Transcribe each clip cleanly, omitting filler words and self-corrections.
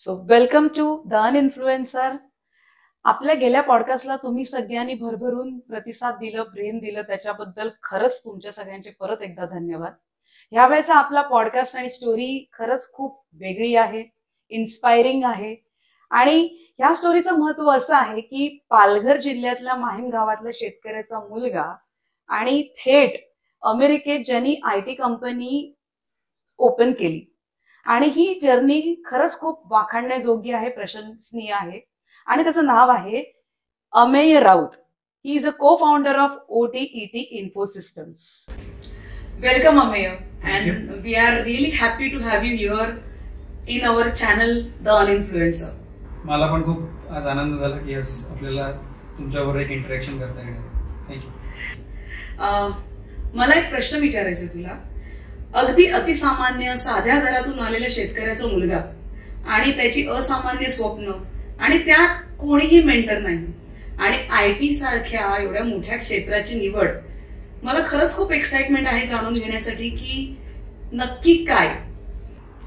So welcome to the uninfluencer. आपल्या गेल्या पॉडकास्टला तुम्ही सगळ्यांनी भरभरून प्रतिसाद दिलं, प्रेम दिलं, त्याच्याबद्दल खरंच तुमच्या सगळ्यांचे परत एकदा धन्यवाद. ह्यावेळेचा आपला पॉडकास्ट आणि स्टोरी खरंच खूप वेगळी आहे, इन्स्पायरिंग आहे. आणि ह्या स्टोरीचं महत्व असं आहे की पालघर जिल्ह्यातल्या माहीम गावातल्या शेतकऱ्याचा मुलगा आणि थेट अमेरिकेत ज्यांनी IT कंपनी ओपन केली. आणि ही जर्नी खरंच खूप वाखाणण्याजोगी आहे, प्रशंसनीय आहे. आणि त्याचं नाव आहे Amey Raut. He is a co-founder of OTET Infosystems. Welcome Ameya, and we are really happy to have you here in our channel The Uninfluencer. मला पण खूप आज आनंद झाला की आज आपल्याला तुमच्याबरोबर एक इंटरॅक्शन करता येणार. थँक्यू. मला एक प्रश्न विचारायचा आहे तुला. अगदी अतिसामान्य साध्या घरातून आलेल्या शेतकऱ्याचा मुलगा आणि त्याची असामान्य स्वप्न आणि त्यात कोणीही मेंटर नाही आणि IT सारख्या एवढ्या मोठ्या क्षेत्राची निवड, मला खरंच खूप एक्साइटमेंट आहे जाणून घेण्यासाठी की नक्की काय.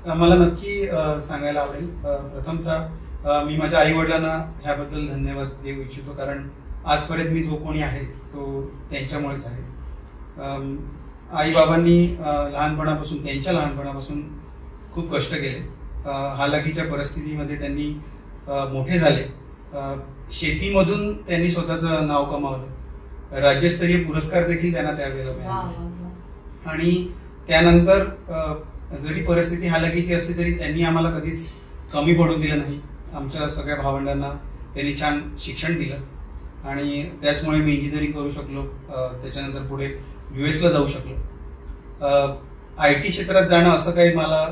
मला नक्की सांगायला आवडेल. प्रथमतः मी माझ्या आई वडिलांना ह्याबद्दल धन्यवाद देऊ इच्छितो, कारण आजपर्यंत मी जो कोणी आहे तो त्यांच्यामुळेच आहे. आई बाबांनी त्यांच्या लहानपणापासून खूप कष्ट केले. हालाकीच्या परिस्थितीमध्ये त्यांनी मोठे झाले. शेतीमधून त्यांनी स्वतःचं नाव कमावलं. राज्यस्तरीय पुरस्कार देखील त्यांना त्यावेळेला मिळाले. आणि त्यानंतर जरी परिस्थिती हालाकीची असली तरी त्यांनी आम्हाला कधीच कमी पडू दिलं नाही. आमच्या सगळ्या भावंडांना त्यांनी छान शिक्षण दिलं आणि त्याचमुळे मी इंजिनिअरिंग करू शकलो. त्याच्यानंतर पुढे US ला जाऊ शकलो. IT क्षेत्रात जाणं असं काही मला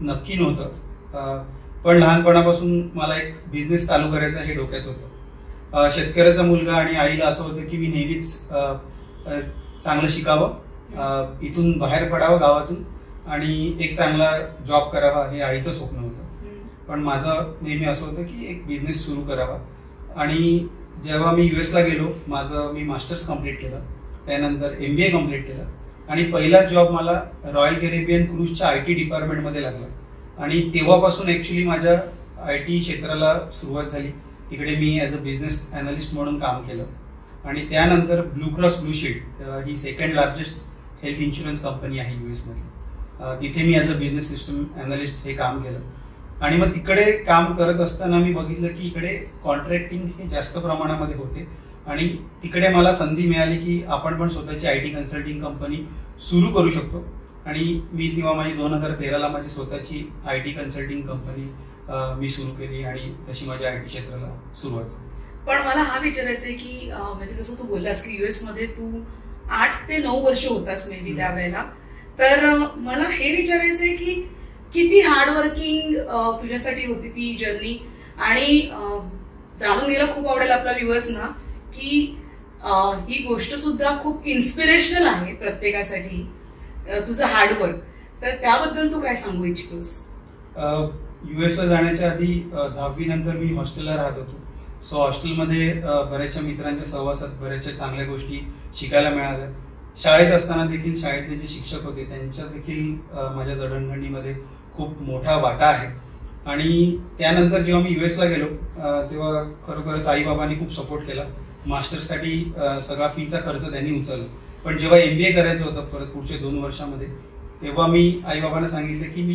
नक्की नव्हतं, पण लहानपणापासून मला एक बिझनेस चालू करायचा हे डोक्यात होतं. शेतकऱ्याचा मुलगा आणि आईला असं होतं की मी नेहमीच चांगलं शिकावं, इथून बाहेर पडावं गावातून आणि एक चांगला जॉब करावा हे आईचं स्वप्न होतं. पण माझं नेहमी असं होतं की एक बिझनेस सुरू करावा. आणि जेव्हा मी US ला गेलो, मी मास्टर्स कम्प्लीट केलं, त्यानंतर MBA कम्प्लीट केलं आणि पहिलाच जॉब मला रॉयल कॅरिबियन क्रूजच्या IT डिपार्टमेंटमध्ये लागला. आणि तेव्हापासून ऍक्च्युली माझ्या IT क्षेत्राला सुरुवात झाली. तिकडे मी ॲज अ बिझनेस अनालिस्ट म्हणून काम केलं. आणि त्यानंतर ब्लू क्रॉस ब्लू शील्ड ही second largest health insurance company आहे US मध्ये. तिथे मी as a business system analyst हे काम केलं. आणि मग तिकडे काम करत असताना मी बघितलं की इकडे कॉन्ट्रॅक्टिंग हे जास्त प्रमाणामध्ये होते आणि तिकडे मला संधी मिळाली की आपण पण स्वतःची IT कन्सल्टिंग कंपनी सुरू करू शकतो. आणि मी तेव्हा माझी 2013ला माझी स्वतःची IT कन्सल्टिंग कंपनी मी सुरू केली आणि तशी माझ्या IT क्षेत्राला सुरुवात झाली. पण मला हा विचारायचं आहे की म्हणजे जसं तू बोललास की US मध्ये तू 8 ते 9 वर्ष होतास मे बी त्यावेळेला, तर मला हे विचारायचं आहे की किती हार्डवर्किंग तुझ्यासाठी होती ती जर्नी. आणि जाणून घ्यायला खूप आवडेल आपल्या व्ह्युअर्सना की ही गोष्ट सुद्धा खूप इन्स्पिरेशनल आहे प्रत्येकासाठी, तुझं हार्डवर्क. तर त्याबद्दल तू काय सांगू इच्छितोस? US ला जाण्याच्या आधी 10वी नंतर मी हॉस्टेलला राहत होतो. सो हॉस्टेलमध्ये बऱ्याचशा मित्रांच्या सहवासात बऱ्याचशा चांगल्या गोष्टी शिकायला मिळाल्या. शाळेत असताना देखील शाळेतले जे शिक्षक होते त्यांच्या देखील माझ्या जडणघडणीमध्ये खूप मोठा वाटा आहे. आणि त्यानंतर जेव्हा मी US ला गेलो तेव्हा खरोखरच आई बाबांनी खूप सपोर्ट केला. मास्टर्ससाठी सगळा फीचा खर्च त्यांनी उचलला. पण जेव्हा MBA करायचं होतं परत पुढच्या 2 वर्षामध्ये, तेव्हा मी आई बाबांना सांगितलं की मी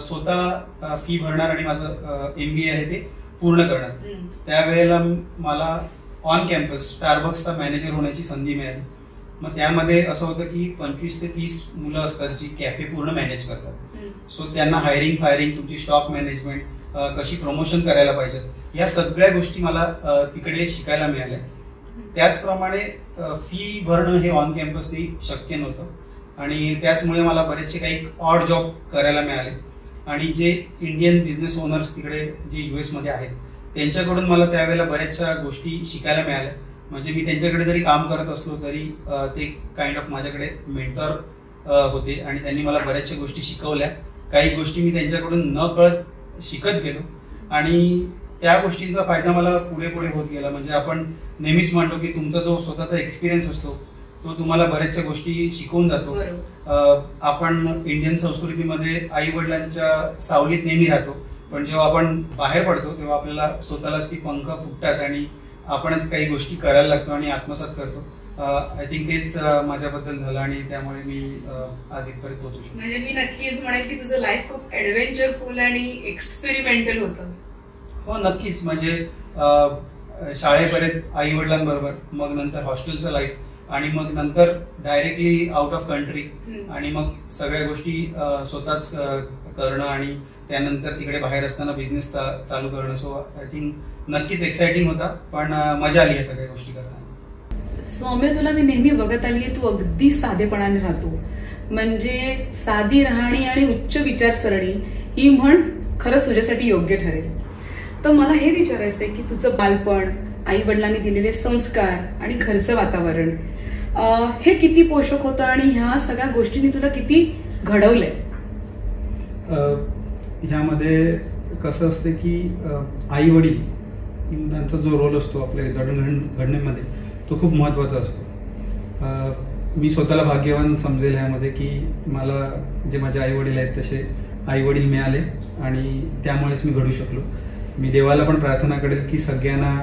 स्वतः फी भरणार आणि माझं MBA आहे ते पूर्ण करणार. त्यावेळेला मला ऑन कॅम्पस स्टारबक्सचा मॅनेजर होण्याची संधी मिळाली. मग त्यामध्ये असं होतं की 25 ते 30 मुलं असतात जी कॅफे पूर्ण मॅनेज करतात. सो त्यांना हायरिंग फायरिंग, तुमची स्टॉक मॅनेजमेंट, कशी प्रमोशन करायला पाहिजेत, या सगळ्या गोष्टी मला तिकडे शिकायला मिळाल्या. त्याचप्रमाणे फी भरणं हे ऑन कॅम्पसनी शक्य नव्हतं आणि त्याचमुळे मला बरेचसे काही ऑड जॉब करायला मिळाले. आणि जे इंडियन बिझनेस ओनर्स तिकडे जे US मध्ये आहेत त्यांच्याकडून मला त्यावेळेला बऱ्याचशा गोष्टी शिकायला मिळाल्या. म्हणजे मी त्यांच्याकडे जरी काम करत असलो तरी ते काइंड ऑफ माझ्याकडे मेंटर होते आणि त्यांनी मला बऱ्याचशा गोष्टी शिकवल्या. काही गोष्टी मी त्यांच्याकडून न कळत शिकत गेलो आणि त्या गोष्टींचा फायदा मला पुढे पुढे होत गेला. म्हणजे आपण नेहमीच म्हणतो की तुमचा जो स्वतःचा एक्सपिरियन्स असतो तो तुम्हाला बऱ्याचशा गोष्टी शिकवून जातो. आपण इंडियन संस्कृतीमध्ये आई वडिलांच्या सावलीत नेहमी राहतो, पण जेव्हा आपण बाहेर पडतो तेव्हा आपल्याला स्वतःलाच ती पंख फुटतात आणि आपणच काही गोष्टी करायला लागतो आणि आत्मसात करतो. आय थिंक तेच माझ्याबद्दल झालं आणि त्यामुळे मी आज इथपर्यंत पोहोचू शकतो. म्हणजे मी नक्कीच म्हणेन की तुझं लाईफ खूप ऍडव्हेंचरफुल आणि एक्सपेरिमेंटल होतं. हो नक्कीच. म्हणजे शाळेपर्यंत आई वडिलांबरोबर, मग नंतर हॉस्टेलचं लाईफ आणि मग नंतर डायरेक्टली आउट ऑफ कंट्री आणि मग सगळ्या गोष्टी स्वतःच करणं आणि त्यानंतर तिकडे बाहेर असताना बिझनेस चालू करणं. सो आय थिंक नक्कीच एक्साइटिंग होता, पण मजा आली या सगळ्या गोष्टी करताना. सौम्य, तुला मी नेहमी बघत आली आहे, तू अगदी साधेपणाने राहतो. म्हणजे साधी राहणी आणि उच्च विचारसरणी ही म्हण खरंच तुझ्यासाठी योग्य ठरेल. तर मला हे विचारायचंय की तुझं बालपण, आई वडिलांनी दिलेले संस्कार आणि घरचं वातावरण हे किती पोषक होतं आणि ह्या सगळ्या गोष्टींनी तुला किती घडवलंय? ह्यामध्ये कसं असते की आई वडील यांचा जो रोल असतो आपल्या जडणघडणीमध्ये तो खूप महत्त्वाचा असतो. मी स्वतःला भाग्यवान समजेल ह्यामध्ये की मला जे माझे आई वडील आहेत तसे आई वडील मिळाले आणि त्यामुळेच मी घडू शकलो. मी देवाला पण प्रार्थना करेल की सगळ्यांना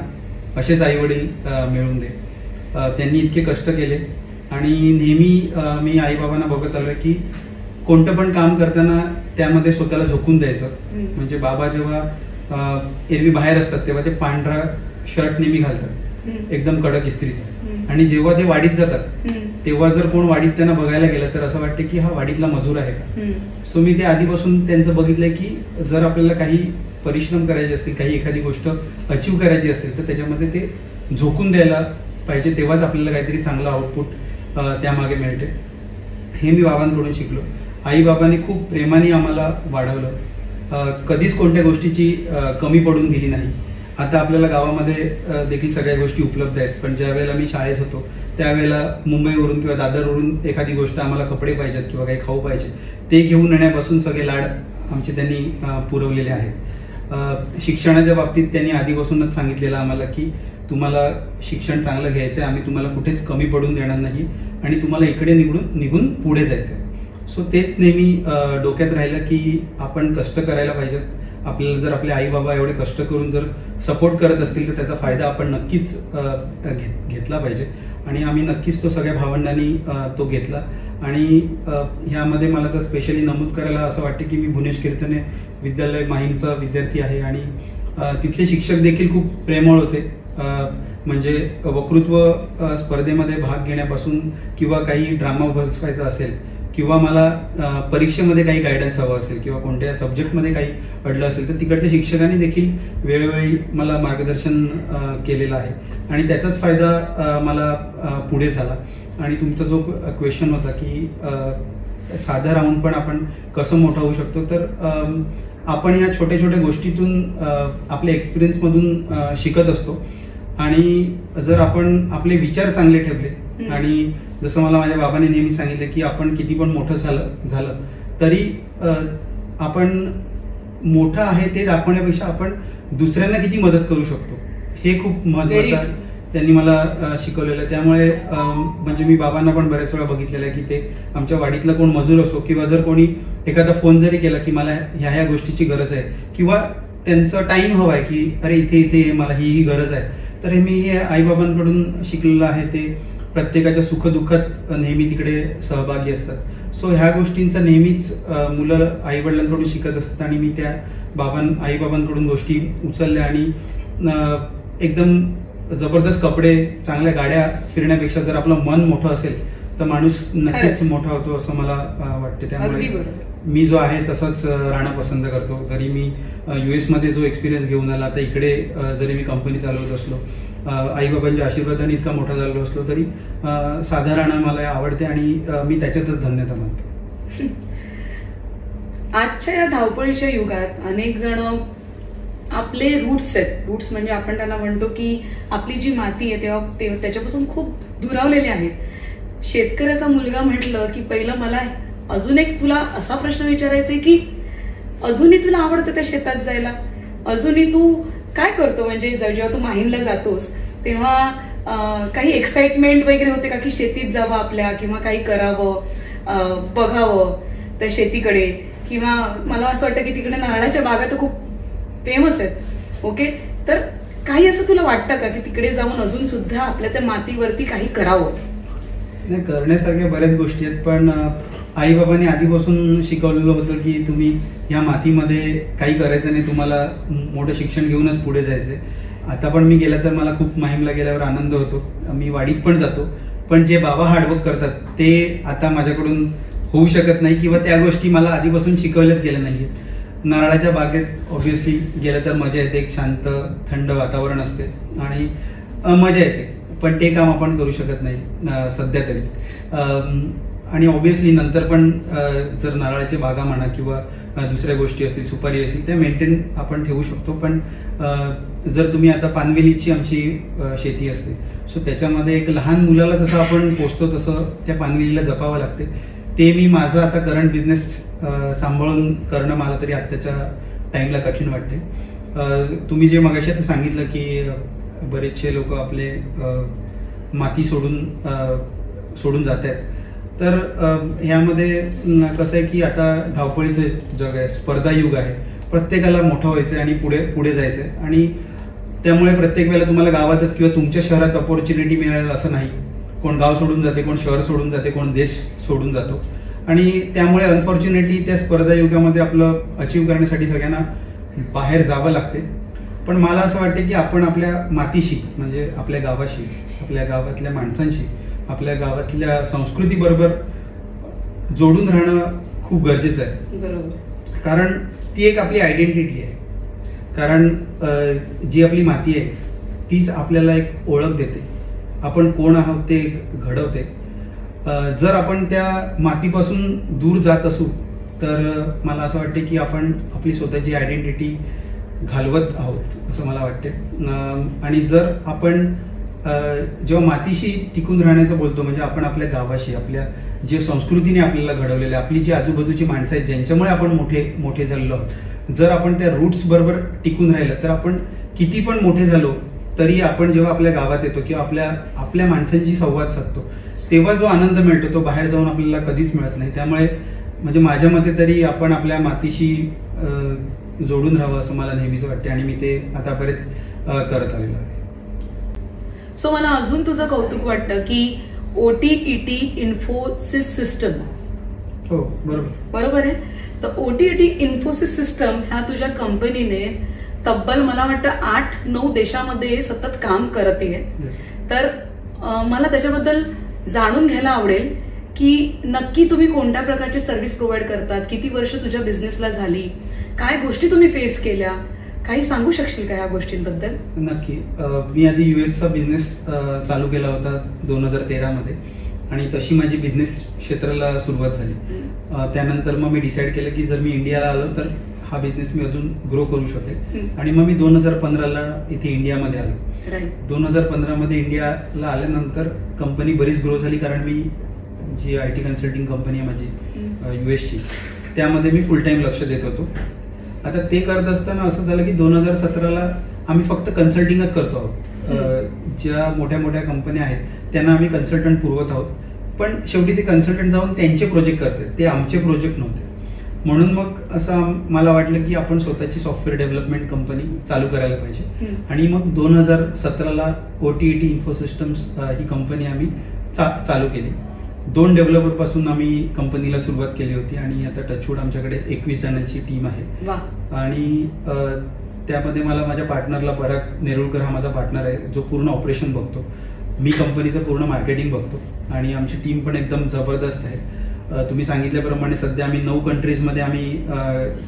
असेच आई वडील मिळून दे. त्यांनी इतके कष्ट केले आणि नेहमी मी आईबाबांना बघत आलोय की कोणतं पण काम करताना त्यामध्ये स्वतःला झोकून द्यायचं. म्हणजे बाबा जेव्हा एरवी बाहेर असतात तेव्हा ते पांढरा शर्ट नेहमी घालतात, एकदम कडक इस्त्रीचा, आणि जेव्हा ते वाडीत जातात तेव्हा जर कोण वाडीत त्यांना बघायला गेलं तर असं वाटतं की हा वाडीतला मजूर आहे का. सो मी ते आधीपासून त्यांचं बघितलंय की जर आपल्याला काही परिश्रम करायचे असतील, काही एखादी गोष्ट अचीव करायची असेल तर त्याच्यामध्ये ते झोकून द्यायला पाहिजे, तेव्हाच आपल्याला काहीतरी चांगलं आउटपुट त्यामागे मिळते. हे मी बाबांकडून शिकलो. आई बाबांनी खूप प्रेमाने आम्हाला वाढवलं, कधीच कोणत्या गोष्टीची कमी पडून दिली नाही. आता आपल्याला गावामध्ये देखील सगळ्या गोष्टी उपलब्ध आहेत, पण ज्या वेळेला मी शाळेत होतो त्यावेळेला मुंबईवरून किंवा दादरवरून एखादी गोष्ट आम्हाला कपडे पाहिजेत किंवा काही खाऊ पाहिजे ते घेऊन येण्यापासून सगळे लाड आमचे त्यांनी पुरवलेले आहेत. शिक्षणाच्या बाबतीत त्यांनी आधीपासूनच सांगितलेलं आम्हाला की तुम्हाला शिक्षण चांगलं घ्यायचं आहे, आम्ही तुम्हाला कुठेच कमी पडून देणार नाही आणि तुम्हाला इकडे निघून पुढे जायचं आहे. सो तेच नेहमी डोक्यात राहिलं की आपण कष्ट करायला पाहिजेत. आपल्याला जर आपले आई बाबा एवढे कष्ट करून जर सपोर्ट करत असतील तर त्याचा फायदा आपण नक्कीच घेतला पाहिजे आणि आम्ही नक्कीच तो सगळ्या भावंडांनी तो घेतला. आणि ह्यामध्ये मला तर स्पेशली नमूद करायला असं वाटतं की मी भुवनेश कीर्तने विद्यालय माहीमचा विद्यार्थी आहे आणि तिथले शिक्षक देखील खूप प्रेमळ होते. म्हणजे वक्तृत्व स्पर्धेमध्ये भाग घेण्यापासून किंवा काही ड्रामा बसवायचा असेल किंवा मला परीक्षेमध्ये काही गायडन्स हवं असेल किंवा कोणत्या सब्जेक्टमध्ये काही अडलं असेल तर तिकडच्या शिक्षकांनी देखील वेळोवेळी मला मार्गदर्शन केलेलं आहे आणि त्याचाच फायदा मला पुढे झाला. आणि तुमचा जो क्वेश्चन होता की साधं राहून पण आपण कसं मोठं होऊ शकतो, तर आपण या छोट्या छोट्या गोष्टीतून आपल्या एक्सपिरियन्समधून शिकत असतो आणि जर आपण आपले विचार चांगले ठेवले आणि जसं मला माझ्या बाबांनी नेहमी सांगितलं की आपण किती पण मोठं झालं तरी आपण मोठं आहे ते दाखवण्यापेक्षा आपण दुसऱ्यांना किती मदत करू शकतो हे खूप महत्त्वाचं त्यांनी मला शिकवलेलं. त्यामुळे म्हणजे मी बाबांना पण बऱ्याच वेळा बघितलेलं आहे की ते आमच्या वाडीतला कोण मजूर असो किंवा जर कोणी एखादा फोन जरी केला की मला ह्या गोष्टीची गरज आहे किंवा त्यांचा टाइम हवा आहे की अरे इथे मला ही गरज आहे, तर हे मी आईबाबांकडून शिकलेलं आहे. ते प्रत्येकाच्या सुखदुःखात नेहमी तिकडे सहभागी असतात. सो ह्या गोष्टींचा नेहमीच मुलं आई वडिलांकडून शिकत असतात आणि मी त्या आईबाबांकडून गोष्टी उचलल्या आणि एकदम जबरदस्त कपडे, चांगल्या गाड्या फिरण्यापेक्षा जर आपलं मन मोठं असेल तर माणूस नक्कीच मोठा होतो असं मला वाटतं. त्यामुळे मी जो आहे तसंच राहणं पसंत करतो. जरी मी US मध्ये जो एक्सपिरियन्स घेऊन आला, आता इकडे जरी मी कंपनी चालवत असलो, आईबाबांच्या आशीर्वादाने इतका मोठा झालो असलो तरी साधं राहणं मला आवडते आणि मी त्याच्यातच धन्यता मानतो. आजच्या या धावपळीच्या युगात अनेक जण आपले रूट्स आहेत, रूट्स म्हणजे आपण त्यांना म्हणतो की आपली जी माती आहे तेव्हा त्याच्यापासून खूप दुरावलेले आहेत. शेतकऱ्याचा मुलगा म्हटलं की पहिलं मला अजून एक तुला असा प्रश्न विचारायचा आहे की अजूनही तुला आवडतं त्या शेतात जायला? अजूनही तू काय करतो? म्हणजे जेव्हा तू माहीमला जातोस तेव्हा काही एक्साइटमेंट वगैरे होते का की शेतीत जावं आपल्या किंवा काही करावं, बघावं त्या शेतीकडे? किंवा मला असं वाटतं की तिकडे नारळाच्या बागा तर खूप फेमस आहेत. ओके, तर काही असं तुला वाटतं का की तिकडे जाऊन अजून सुद्धा आपल्या त्या मातीवरती काही करावं? नाही, करण्यासारख्या बऱ्याच गोष्टी आहेत, पण आई बाबांनी आधीपासून शिकवलेलं होतं की तुम्ही या मातीमध्ये काही करायचं नाही, तुम्हाला मोठं शिक्षण घेऊनच पुढे जायचंय. आता पण मी गेला तर मला खूप माहीमला गेल्यावर आनंद होतो. मी वाडीत पण जातो, पण जे बाबा हार्डवर्क करतात ते आता माझ्याकडून होऊ शकत नाही किंवा त्या गोष्टी मला आधीपासून शिकवल्याच गेल्या नाहीयेत. नारळाच्या बागेत ऑब्व्हियसली गेलं तर मजा येते, एक शांत थंड वातावरण असते आणि मजा येते, पण ते काम आपण करू शकत नाही सध्या तरी. आणि ऑब्व्हियसली नंतर पण जर नारळाच्या बागा म्हणा किंवा दुसऱ्या गोष्टी असतील, सुपारी असतील, त्या मेंटेन आपण ठेवू शकतो. पण जर तुम्ही आता पानवेलीची आमची शेती असते, सो त्याच्यामध्ये एक लहान मुलाला जसं आपण पोचतो तसं त्या पानवेलीला जपावं लागते. ते मी माझं आता करंट बिझनेस सांभाळून करणं मला तरी आत्ताच्या टाइमला कठीण वाटते. तुम्ही जे मगाशी आता सांगितलं की बरेचसे लोक आपले माती सोडून जात आहेत, तर ह्यामध्ये कसं आहे की आता धावपळीचं जग आहे, स्पर्धा युग आहे, प्रत्येकाला मोठं व्हायचं आहे आणि पुढे जायचं आहे. आणि त्यामुळे प्रत्येक वेळेला तुम्हाला गावातच किंवा तुमच्या शहरात अपॉर्च्युनिटी मिळेल असं नाही. कोण गाव सोडून जाते, कोण शहर सोडून जाते, कोण देश सोडून जातो. आणि त्यामुळे अनफॉर्च्युनेटली त्या स्पर्धा युगामध्ये आपलं अचीव करण्यासाठी सगळ्यांना बाहेर जावं लागते. पण मला असं वाटतं की आपण आपल्या मातीशी, म्हणजे आपल्या गावाशी, आपल्या गावातल्या माणसांशी, आपल्या गावातल्या संस्कृतीबरोबर जोडून राहणं खूप गरजेचं आहे. बरोबर. कारण ती एक आपली आयडेंटिटी आहे. कारण जी आपली माती आहे तीच आपल्याला एक ओळख देते, आपण कोण आहोत ते घडवते. जर आपण त्या मातीपासून दूर जात असू तर मला असं वाटते की आपण आपली स्वतःची आयडेंटिटी घालवत आहोत असं मला वाटते. आणि जर आपण जेव्हा मातीशी टिकून राहण्याचं बोलतो, म्हणजे आपण आपल्या गावाशी, आपल्या जे संस्कृतीने आपल्याला घडवलेलं, आपली जी आजूबाजूची माणसं आहेत ज्यांच्यामुळे आपण मोठे झालेलो आहोत, जर आपण त्या रूट्स बरोबर टिकून राहिलं तर आपण किती पण मोठे झालो तरी आपण जेव्हा आपल्या गावात येतो किंवा आपल्या माणसांशी संवाद साधतो तेव्हा जो आनंद मिळतो तो बाहेर जाऊन आपल्याला कधीच मिळत नाही. त्यामुळे म्हणजे माझ्या मते तरी आपण आपल्या मातीशी जोडून राहावं असं मला नेहमीच वाटते आणि मी ते आतापर्यंत करत आलेलो आहे. सो मला अजून तुझं कौतुक वाटतं की OTET इन्फोसिस सिस्टम. हो, बरोबर आहे. तर OTET इन्फोसिस सिस्टम ह्या तुझ्या कंपनीने तब्बल मला वाटतं 8-9 देशामध्ये सतत काम करते. तर मला त्याच्याबद्दल जाणून घ्यायला आवडेल की नक्की तुम्ही कोणत्या प्रकारची सर्व्हिस प्रोव्हाइड करतात, किती वर्ष तुझ्या बिझनेसला झाली, काय गोष्टी तुम्ही फेस केल्या, काही सांगू शकशील का या गोष्टींबद्दल? नक्की. मी आधी US चा बिझनेस चालू केला होता 2013 मध्ये आणि तशी माझी बिझनेस क्षेत्राला सुरुवात झाली. त्यानंतर मग मी डिसाईड केलं की जर मी इंडियाला आलो तर हा बिझनेस मी अजून ग्रो करू शकेल. आणि मग मी 2015ला इथे इंडियामध्ये आलो. 2015 मध्ये इंडियाला आल्यानंतर कंपनी बरीच ग्रो झाली, कारण मी जी IT कन्सल्टिंग कंपनी आहे माझी US ची, त्यामध्ये मी फुल टाइम लक्ष देत होतो. आता ते करत असताना असं झालं की 2017ला आम्ही फक्त कन्सल्टिंगच करतो आहोत. ज्या मोठ्या कंपन्या आहेत त्यांना आम्ही कन्सल्टंट पुरवत आहोत, पण शेवटी ते कन्सल्टंट जाऊन त्यांचे प्रोजेक्ट करतात, ते आमचे प्रोजेक्ट नव्हते. म्हणून मग असं मला वाटलं की आपण स्वतःची सॉफ्टवेअर डेव्हलपमेंट कंपनी चालू करायला पाहिजे. आणि मग 2017ला OTET इन्फोसिस्टम्स ही कंपनी आम्ही चालू केली. 2 डेव्हलपर पासून आम्ही कंपनीला सुरुवात केली होती आणि आता टचवूड आमच्याकडे 21 जणांची टीम आहे. आणि त्यामध्ये मला माझ्या पार्टनरला पराग नेरुळकर हा माझा पार्टनर आहे, जो पूर्ण ऑपरेशन बघतो. मी कंपनीचं पूर्ण मार्केटिंग बघतो आणि आमची टीम पण एकदम जबरदस्त आहे. तुम्ही सांगितल्याप्रमाणे सध्या आम्ही 9 कंट्रीजमध्ये आम्ही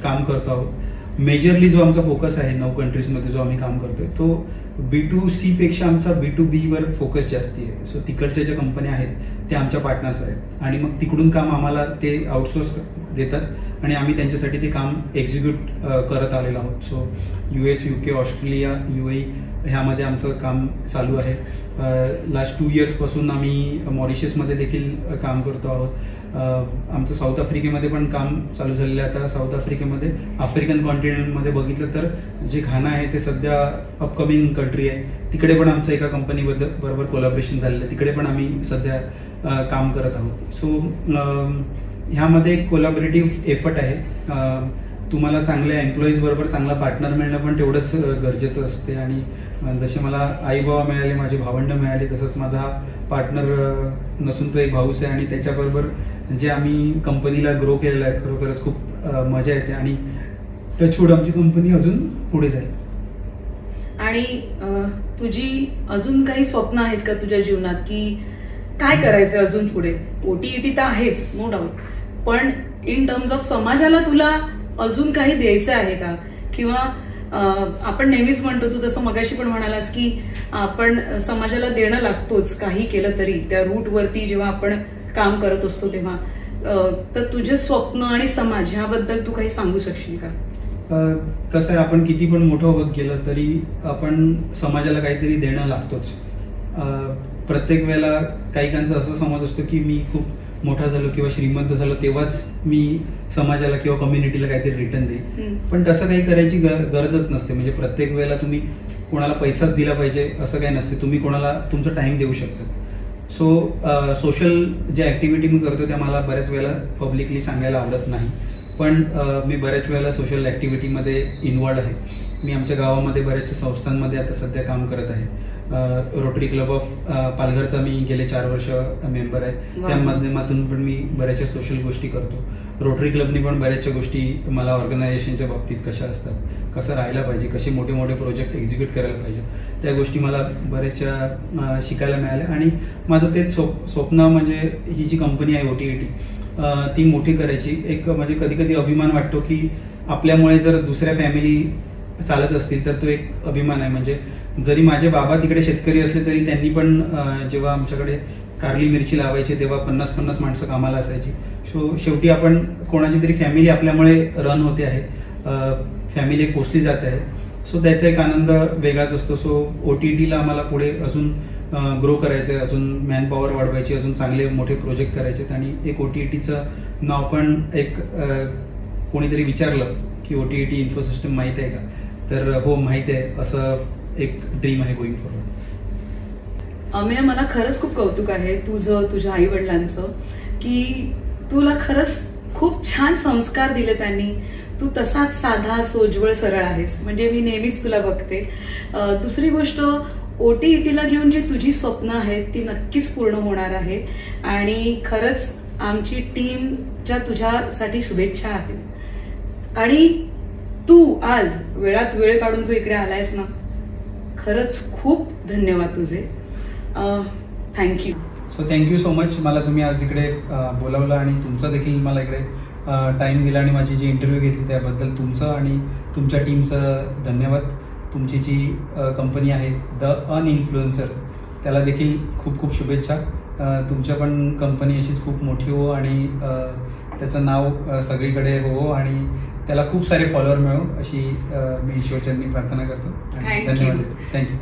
काम करतो आहोत. मेजरली जो आमचा फोकस आहे 9 कंट्रीजमध्ये जो आम्ही काम करतोय तो B2C पेक्षा आमचा B2B वर फोकस जास्ती आहे. सो तिकडच्या ज्या कंपन्या आहेत त्या आमच्या पार्टनर्स आहेत आणि मग तिकडून काम आम्हाला ते आउटसोर्स देतात आणि आम्ही त्यांच्यासाठी ते काम एक्झिक्यूट करत आलेलो आहोत. So US, UK, Australia, UAE ह्यामध्ये आमचं काम चालू आहे. लास्ट 2 इयर्स पासून आम्ही मॉरिशसमध्ये देखील काम करतो आहोत. आमचं साऊथ आफ्रिकेमध्ये पण काम चालू झालेलं आहे. आता साऊथ आफ्रिकेमध्ये आफ्रिकन कॉन्टिनेंटमध्ये बघितलं तर जे घाना आहे ते सध्या अपकमिंग कंट्री आहे, तिकडे पण आमचं एका कंपनीबरोबर कोलॅबोरेशन झालेलं आहे, तिकडे पण आम्ही सध्या काम करत आहोत. सो ह्यामध्ये एक कोलॅबोरेटिव्ह एफर्ट आहे. तुम्हाला चांगल्या एम्प्लॉईज बरोबर चांगला पार्टनर मिळणं पण तेवढंच गरजेचं असते. आणि जसे मला आई बाबा मिळाले, माझे भावंड मिळाले, तसंच माझा हा पार्टनर नसून तो एक भाऊच आहे. आणि त्याच्याबरोबर जे आम्ही कंपनीला ग्रो केलेलं आहे, खरोखरच खूप मजा येते. आणि टचवूड आमची कंपनी अजून पुढे जाईल. आणि तुझी अजून काही स्वप्न आहेत का तुझ्या जीवनात, की काय करायचं अजून पुढे? OTET तर आहेच, नो डाऊट, पण इन टर्म्स ऑफ समाजाला तुला अजून काही द्यायचं आहे का? किंवा आपण नेहमीच म्हणतो, तू जसं मगाशी पण म्हणालास की आपण समाजाला देणं लागतोच काही केलं तरी, त्या रूटवरती जेव्हा आपण काम करत असतो तेव्हा. तर तुझे स्वप्न आणि समाज ह्याबद्दल तू काही सांगू शकशील का? कसं आहे, आपण किती पण मोठं होत गेलं तरी आपण समाजाला काहीतरी देणं लागतोच. प्रत्येक वेळेला काहीकांचा असं समज असतो की मी खूप मोठा झालो किंवा श्रीमंत झालो तेव्हाच मी समाजाला किंवा कम्युनिटीला काहीतरी रिटर्न देईन. पण तसं काही करायची गरजच नसते. म्हणजे प्रत्येक वेळेला तुम्ही कोणाला पैसाच दिला पाहिजे असं काही नसते. तुम्ही कोणाला तुमचा टाइम देऊ शकता. सो सोशल ज्या ऍक्टिव्हिटी मी करतो त्या मला बऱ्याच वेळेला पब्लिकली सांगायला आवडत नाही, पण मी बऱ्याच वेळेला सोशल ऍक्टिव्हिटीमध्ये इन्व्हॉल्ड आहे. मी आमच्या गावामध्ये बऱ्याचशा संस्थांमध्ये आता सध्या काम करत आहे. रोटरी क्लब ऑफ पालघरचा मी गेले 4 वर्ष मेंबर आहे. त्या माध्यमातून पण मी बऱ्याचशा सोशल गोष्टी करतो. रोटरी क्लबनी पण बऱ्याचशा गोष्टी मला ऑर्गनायझेशनच्या बाबतीत कशा असतात, कसं राहायला पाहिजे, कसे मोठे मोठे प्रोजेक्ट एक्झिक्यूट करायला पाहिजे, त्या गोष्टी मला बऱ्याचशा शिकायला मिळाल्या. आणि माझं तेच स्वप्न म्हणजे ही जी कंपनी आहे OTET ती मोठी करायची. एक म्हणजे कधी कधी अभिमान वाटतो की आपल्यामुळे जर दुसऱ्या फॅमिली चालत असतील तर तो एक अभिमान आहे. म्हणजे जरी माझे बाबा तिकडे शेतकरी असले तरी त्यांनी पण जेव्हा आमच्याकडे कारली मिरची लावायची तेव्हा 50-50 माणसं कामाला असायची. सो शेवटी आपण कोणाची तरी फॅमिली आपल्यामुळे रन होते आहे, फॅमिली एक पोचली जात आहे. सो त्याचा एक आनंद वेगळाच असतो. सो OTETला आम्हाला पुढे अजून ग्रो करायचं आहे, अजून मॅन पॉवर वाढवायची, अजून चांगले मोठे प्रोजेक्ट करायचे. आणि एक OTETचं नाव पण एक कोणीतरी विचारलं की OTET इन्फोसिस्टम माहीत आहे का, तर हो माहीत आहे, असं एक ड्रीम आहे गोईंग फॉरवर्ड. अमेय, मला खरंच खूप कौतुक आहे तुझं, तुझ्या आई वडिलांचं, की तुला खरंच खूप छान संस्कार दिले त्यांनी. तू तसाच साधा, सोज्वळ, सरळ आहेस. म्हणजे मी नेहमीच तुला बघते. दुसरी गोष्ट, OTETला घेऊन जी तुझी स्वप्न आहेत ती नक्कीच पूर्ण होणार आहे. आणि खरंच आमची टीमच्या तुझ्यासाठी शुभेच्छा आहेत. आणि तू आज वेळात वेळ काढून जो इकडे आलायस ना, खरंच खूप धन्यवाद तुझे. Thank you. So thank you so much. मला तुम्ही आज इकडे बोलावलं आणि तुमचा देखील मला इकडे टाईम दिला आणि माझी जी इंटरव्ह्यू घेतली त्याबद्दल तुमचं आणि तुमच्या टीमचं धन्यवाद. तुमची जी कंपनी आहे द अनइन्फ्लुएन्सर, त्याला देखील खूप खूप शुभेच्छा. तुमच्या पण कंपनी अशीच खूप मोठी हो आणि त्याचं नाव सगळीकडे हो आणि त्याला खूप सारे फॉलोअर मिळो अशी मी ईश्वरचरणी प्रार्थना करतो. धन्यवाद. थँक्यू.